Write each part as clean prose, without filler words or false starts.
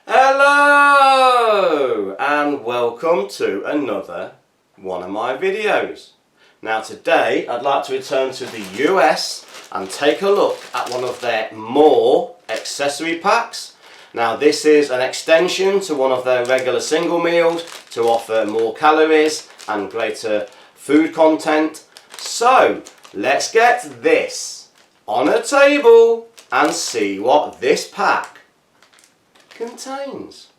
Hello and welcome to another one of my videos. Now today I'd like to return to the US and take a look at one of their more accessory packs. Now this is an extension to one of their regular single meals to offer more calories and greater food content. So let's get this on a table and see what this pack contains.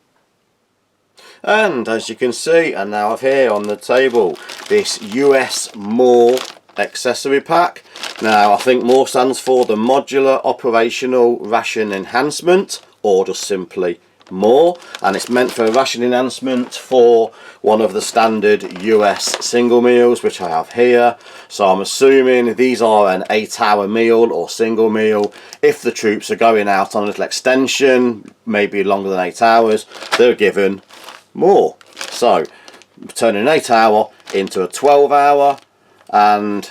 And as you can see, I now have here on the table this US More accessory pack. Now I think More stands for the Modular Operational Ration Enhancement, or just simply More, and it's meant for a ration enhancement for one of the standard US single meals, which I have here. So I'm assuming these are an 8-hour meal or single meal. If the troops are going out on a little extension, maybe longer than 8 hours, they're given more. So turning an 8-hour into a 12-hour, and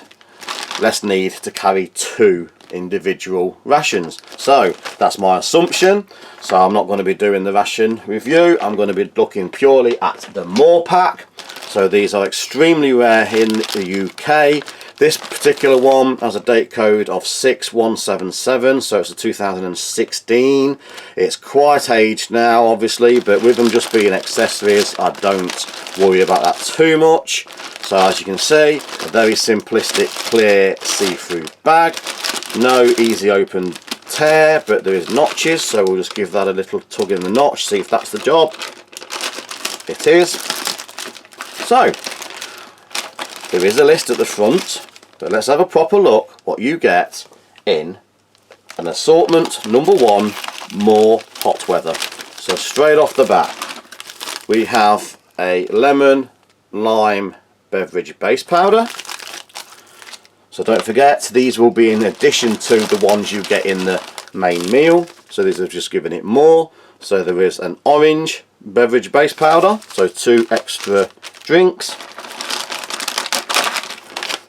less need to carry 2 individual rations. So that's my assumption. So I'm not going to be doing the ration review. I'm going to be looking purely at the More pack. So these are extremely rare in the UK. This particular one has a date code of 6177, so it's a 2016. It's quite aged now, obviously, but with them just being accessories, I don't worry about that too much. So as you can see, a very simplistic, clear, see-through bag. No easy open tear, but there is notches, so we'll just give that a little tug in the notch, see if that's the job. It is. So there is a list at the front, but let's have a proper look what you get in an assortment number 1 More hot weather. So straight off the bat we have a lemon lime beverage base powder. So don't forget, these will be in addition to the ones you get in the main meal. So these have just given it more. So there is an orange beverage base powder, so 2 extra drinks.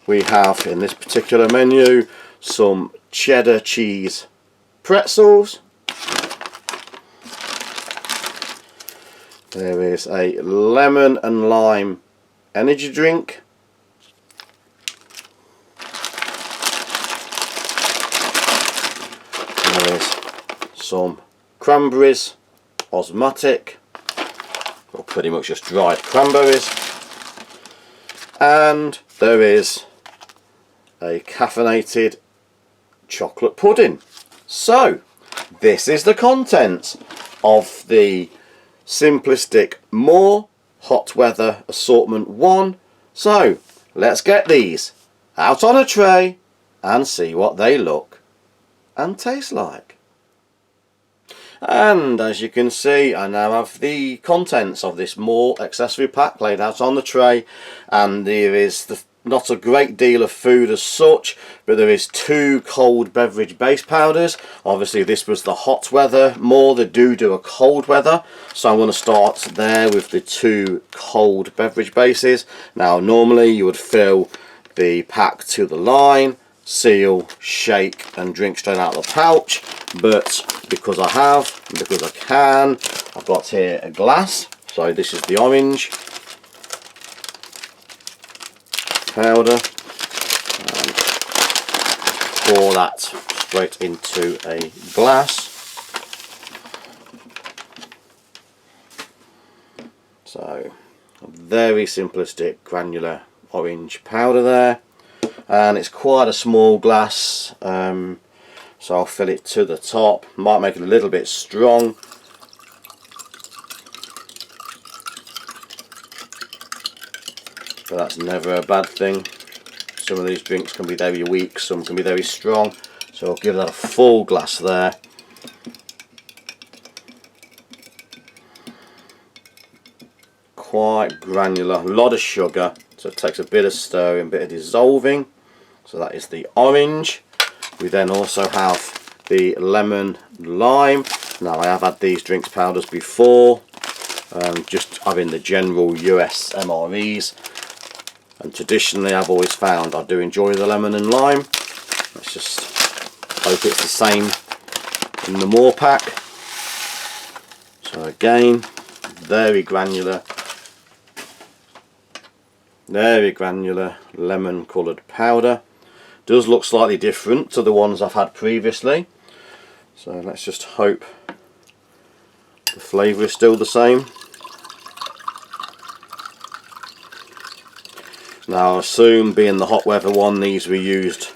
We have in this particular menu some cheddar cheese pretzels. There is a lemon and lime energy drink. There is some Cranberries osmotic, or pretty much just dried cranberries, and there is a caffeinated chocolate pudding. So this is the contents of the simplistic More hot weather assortment 1. So let's get these out on a tray and see what they look and taste like. And as you can see, I now have the contents of this More accessory pack laid out on the tray, and there is not a great deal of food as such, but there is 2 cold beverage base powders. Obviously this was the hot weather More. They do a cold weather, so I'm going to start there with the 2 cold beverage bases. Now normally you would fill the pack to the line, seal, shake and drink straight out of the pouch, but because I have, and because I can, I've got here a glass. So this is the orange powder, and pour that straight into a glass. So a very simplistic granular orange powder there, and it's quite a small glass, so I'll fill it to the top. Might make it a little bit strong, but that's never a bad thing. Some of these drinks can be very weak, some can be very strong, so I'll give that a full glass there. Quite granular, a lot of sugar, so it takes a bit of stirring, a bit of dissolving. So that is the orange. We then also have the lemon lime. Now I have had these drinks powders before, just having the general US MREs, and traditionally I've always found I do enjoy the lemon and lime. Let's just hope it's the same in the More pack. So So again, very granular lemon coloured powder. Does look slightly different to the ones I've had previously, so let's just hope the flavour is still the same. Now I assume, being the hot weather one, these were used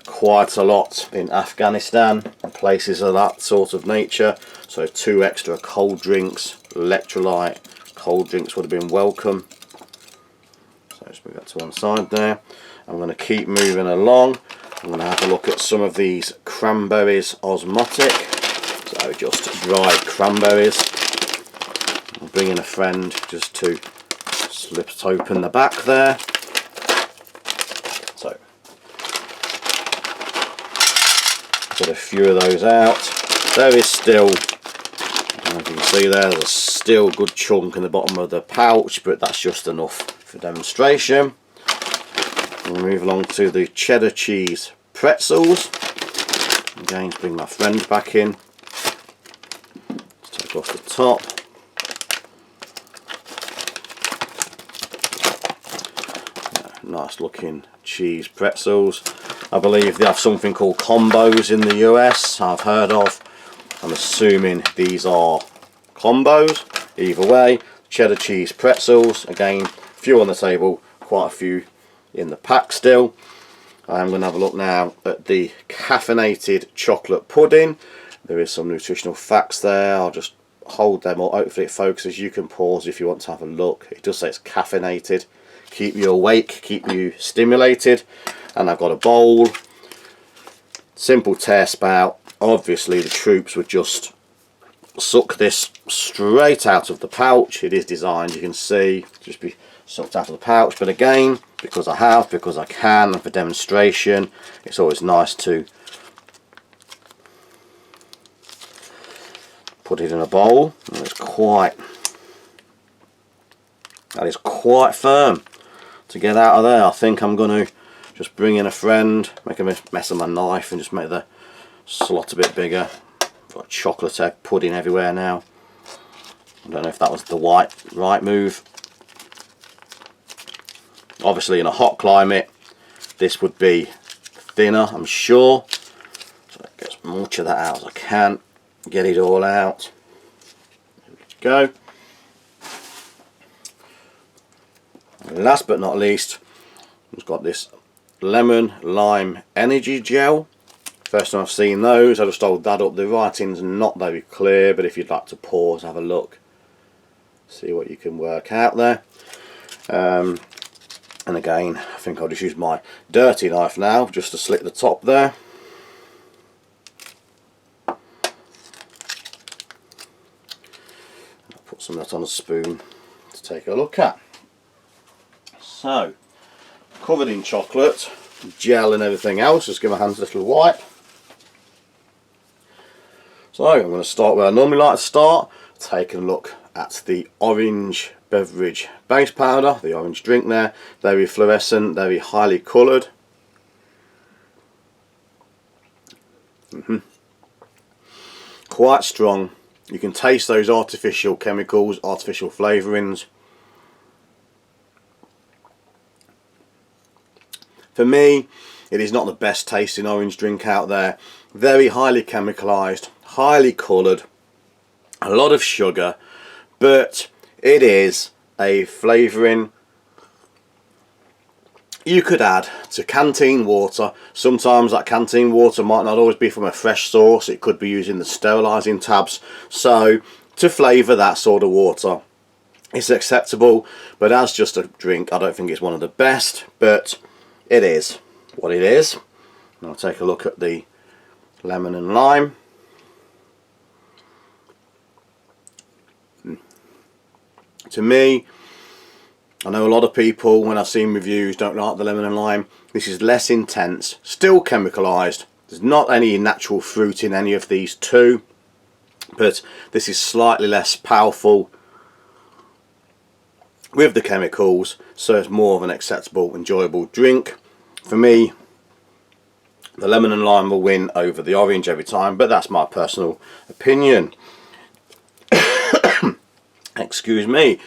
quite a lot in Afghanistan and places of that sort of nature, so 2 extra cold drinks, electrolyte cold drinks would have been welcome. So just move that to one side there. I'm going to keep moving along. I'm going to have a look at some of these Cranberries Osmotic, so just dried cranberries. I'll bring in a friend just to slip it open the back there. So get a few of those out. There is still, as you can see there, there's still a good chunk in the bottom of the pouch, but that's just enough for demonstration. We'll move along to the cheddar cheese pretzels. Again, to bring my friend back in. Let's take off the top. Nice looking cheese pretzels. I believe they have something called combos in the US, I've heard of. I'm assuming these are combos. Either way, cheddar cheese pretzels. Again, a few on the table, quite a few in the pack still. I'm going to have a look now at the caffeinated chocolate pudding. There is some nutritional facts there. I'll just hold them up. Hopefully it focuses. You can pause if you want to have a look. It does say it's caffeinated. Keep you awake, keep you stimulated. And I've got a bowl. Simple tear spout. Obviously the troops would just suck this straight out of the pouch. It is designed, you can see, just be sucked out of the pouch, but again, because I can, and for demonstration, it's always nice to put it in a bowl. And that is quite firm to get out of there. I think I'm going to just bring in a friend, make a mess of my knife and just make the slot a bit bigger. Got chocolate egg pudding everywhere now. I don't know if that was the right move. Obviously in a hot climate this would be thinner, I'm sure, so I get as much of that out as I can, get it all out. There we go. And last but not least, we've got this lemon lime energy gel. First time I've seen those. I just hold that up. The writing's not very clear, but if you'd like to pause, have a look, see what you can work out there. And again, I think I'll just use my dirty knife now just to slit the top there. I'll put some of that on a spoon to take a look at. So, covered in chocolate, gel and everything else. Just give my hands a little wipe. So I'm going to start where I normally like to start, taking a look at the orange beverage base powder, the orange drink there. Very fluorescent, very highly coloured. Quite strong. You can taste those artificial chemicals, artificial flavourings. For me, it is not the best tasting orange drink out there. Very highly chemicalised, highly coloured, a lot of sugar, but it is a flavouring you could add to canteen water. Sometimes that canteen water might not always be from a fresh source, it could be using the sterilising tabs. So to flavour that sort of water, it's acceptable, but as just a drink I don't think it's one of the best, but it is what it is. And I'll take a look at the lemon and lime. To me, I know a lot of people, when I've seen reviews, don't like the lemon and lime. This is less intense, still chemicalised. There's not any natural fruit in any of these two, but this is slightly less powerful with the chemicals, so it's more of an acceptable, enjoyable drink. For me, the lemon and lime will win over the orange every time, but that's my personal opinion. Excuse me.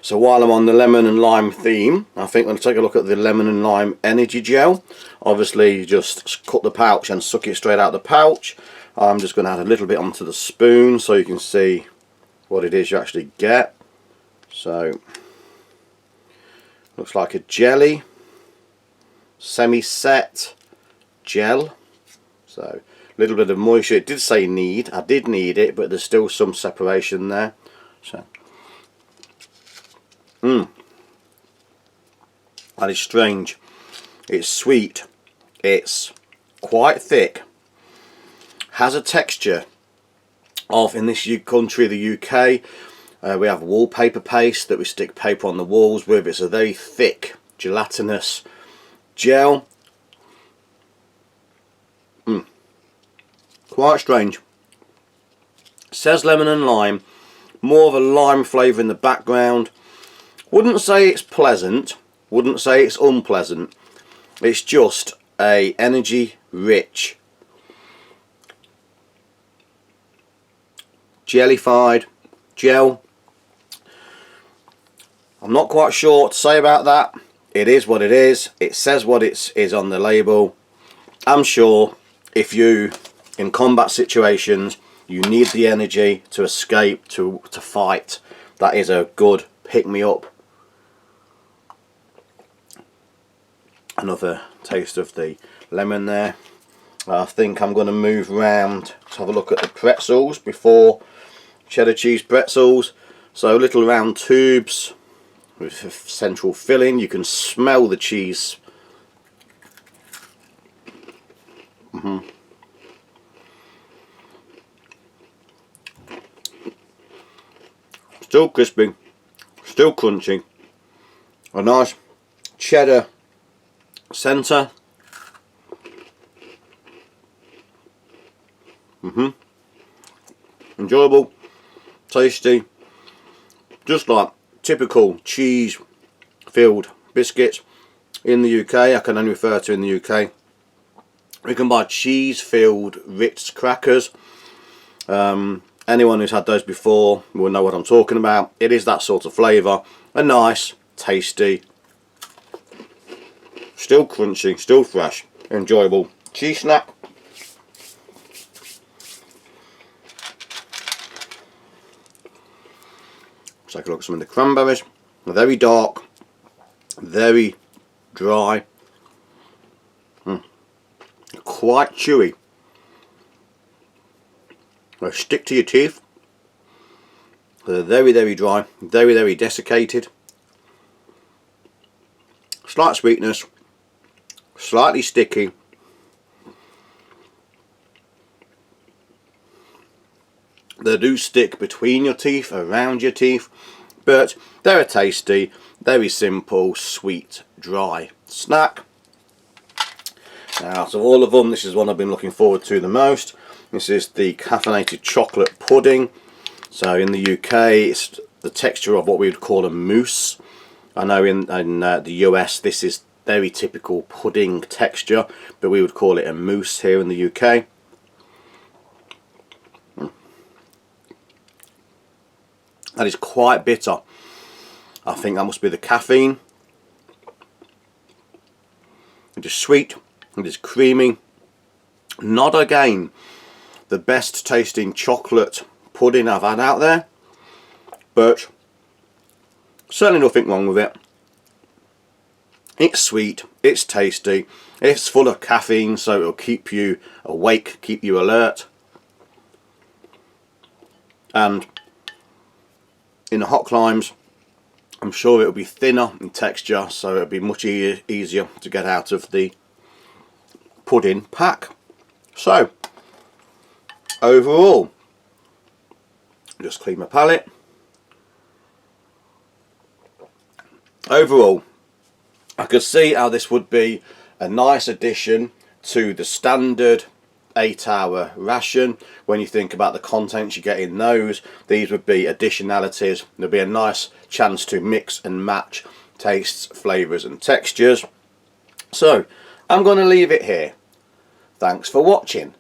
So while I'm on the lemon and lime theme, I think I'm going to take a look at the lemon and lime energy gel. Obviously you just cut the pouch and suck it straight out the pouch. I'm just going to add a little bit onto the spoon so you can see what it is you actually get. So looks like a jelly, semi-set gel. So a little bit of moisture. It did say need. I did need it, but there's still some separation there. So that is strange. It's sweet, it's quite thick, has a texture of, in this country, the UK, we have wallpaper paste that we stick paper on the walls with. It's a very thick gelatinous gel. Quite strange. It says lemon and lime, more of a lime flavour in the background. Wouldn't say it's pleasant, wouldn't say it's unpleasant. It's just a energy rich, jellified gel. I'm not quite sure what to say about that. It is what it is. It says what it is on the label. I'm sure if you, in combat situations, you need the energy to escape, to fight, that is a good pick-me-up. Another taste of the lemon there. I think I'm going to move round to have a look at the pretzels before. Cheddar cheese pretzels. So little round tubes with a central filling. You can smell the cheese. Still crispy, still crunchy. A nice cheddar centre. Enjoyable, tasty, just like typical cheese filled biscuits. In the UK, I can only refer to in the UK, we can buy cheese filled Ritz crackers. Anyone who's had those before will know what I'm talking about. It is that sort of flavour. A nice, tasty, still crunchy, still fresh, enjoyable cheese snack. Let's take a look at some of the cranberries. They're very dark, very dry, quite chewy. They stick to your teeth. They're very, very dry, very, very desiccated. Slight sweetness, slightly sticky. They do stick between your teeth, around your teeth, but they're a tasty, very simple, sweet, dry snack. Now, out of all of them, this is one I've been looking forward to the most. This is the caffeinated chocolate pudding. So in the UK, it's the texture of what we would call a mousse. I know in the US, this is very typical pudding texture, but we would call it a mousse here in the UK. That is quite bitter. I think that must be the caffeine. It is sweet, it is creamy. Not again the best tasting chocolate pudding I've had out there, but certainly nothing wrong with it. It's sweet, it's tasty, it's full of caffeine, so it'll keep you awake, keep you alert. And in the hot climes, I'm sure it'll be thinner in texture, so it'll be much easier to get out of the pudding pack. So, overall, just clean my palate. Overall, I could see how this would be a nice addition to the standard 8-hour ration. When you think about the contents you get in those, these would be additionalities. There'll be a nice chance to mix and match tastes, flavours and textures. So I'm going to leave it here. Thanks for watching.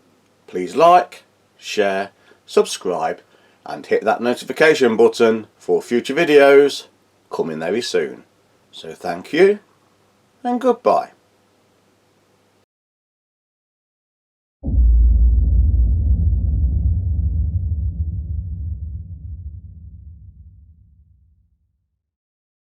Please like, share, subscribe and hit that notification button for future videos coming very soon. So thank you and goodbye.